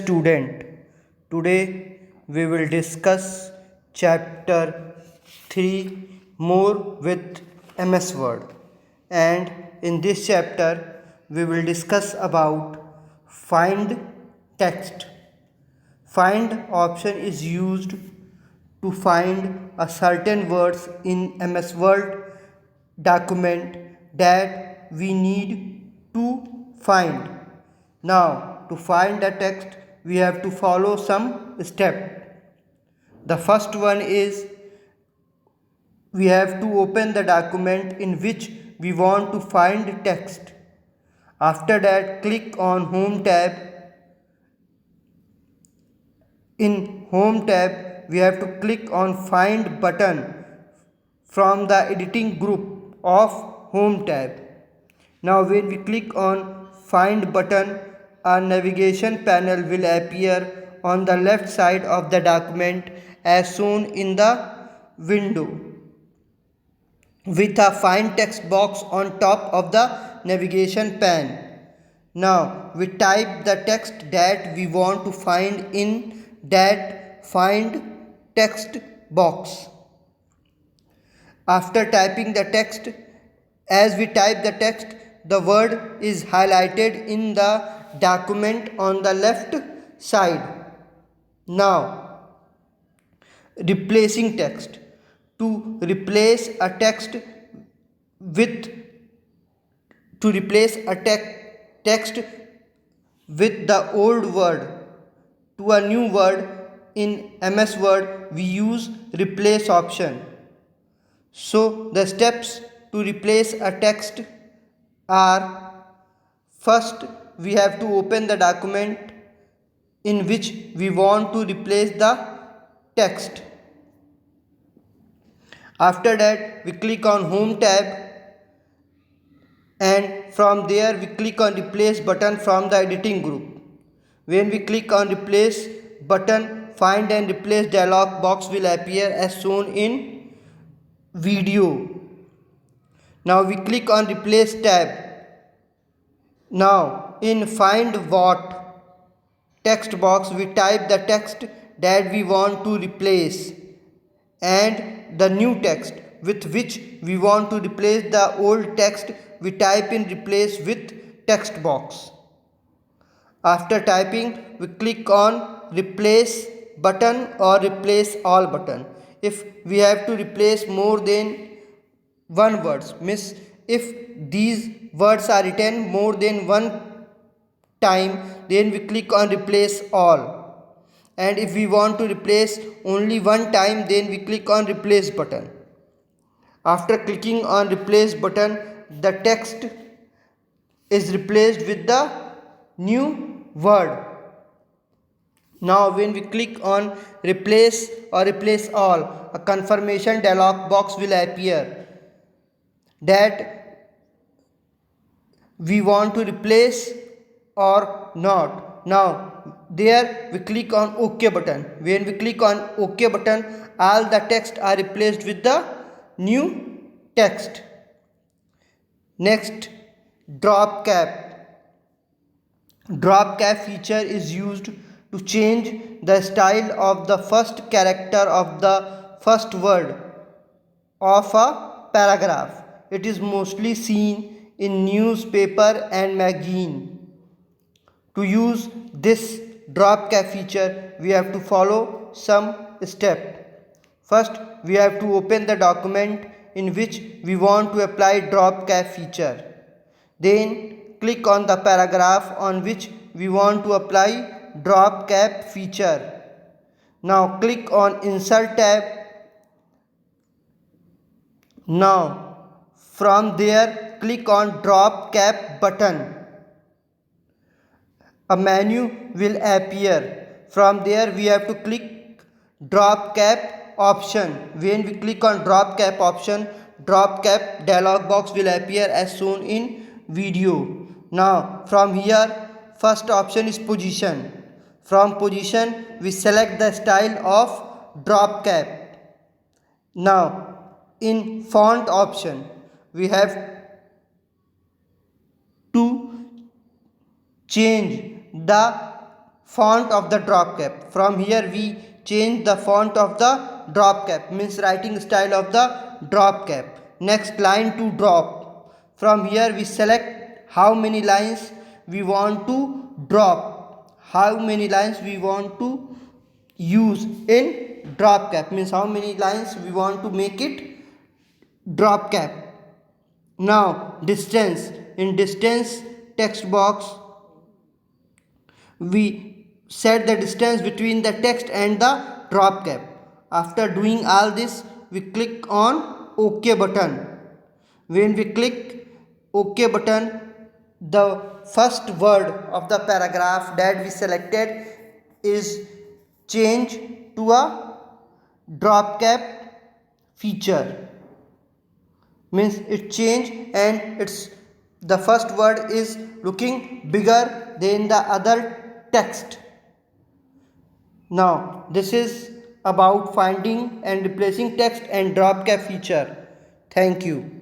Student, today we will discuss chapter 3 more with MS Word, and in this chapter we will discuss about find text. Find option is used to find a certain words in MS Word document that we need to find. Now, to find the text, we have to follow some step. The first one is we have to open the document in which we want to find text. After that, click on Home tab. In Home tab, we have to click on Find button from the editing group of Home tab. Now when we click on Find button, a navigation panel will appear on the left side of the document as shown in the window, with a Find text box on top of the navigation pane. Now we type the text that we want to find in that Find text box. After typing the text, as we type the text, the word is highlighted in the document on the left side. Now, replacing text. To replace a text with text with the old word to a new word in MS Word, we use replace option. So the steps to replace a text are: first we have to open the document in which we want to replace the text. After that, we click on Home tab, and from there we click on Replace button from the editing group. When we click on Replace button, Find and Replace dialog box will appear as shown in video. Now we click on Replace tab. Now in Find What text box, we type the text that we want to replace and the new text with which we want to replace the old text, we type in Replace with text box. After typing, we click on Replace button or Replace all button. If we have to replace more than one words, means if these words are written more than one time, then we click on Replace all, and if we want to replace only one time, then we click on Replace button. After clicking on Replace button, the text is replaced with the new word. Now when we click on Replace or Replace all, a confirmation dialog box will appear that we want to replace or not. Now there we click on OK button. When we click on OK button, all the text are replaced with the new text. Next, drop cap. Drop cap feature is used to change the style of the first character of the first word of a paragraph. It is mostly seen in newspaper and magazine. To use this drop cap feature, we have to follow some step. First, we have to open the document in which we want to apply drop cap feature. Then click on the paragraph on which we want to apply drop cap feature. Now click on Insert tab. Now from there click on Drop cap button. A menu will appear. From there we have to click Drop cap option. When we click on Drop cap option, Drop cap dialog box will appear as shown in video. Now from here, first option is position. From position we select the style of drop cap. Now in font option we have to change the font of the drop cap. From here we change the font of the drop cap, means writing style of the drop cap. Next, line to drop. From here we select how many lines we want to drop, how many lines we want to use in drop cap, means how many lines we want to make it drop cap. Now distance. In distance text box we set the distance between the text and the drop cap. After doing all this, we click on OK button. When we click OK button, the first word of the paragraph that we selected is changed to a drop cap feature, means it changed and it's the first word is looking bigger than the other text. Now this is about finding and replacing text and drop cap feature. Thank you.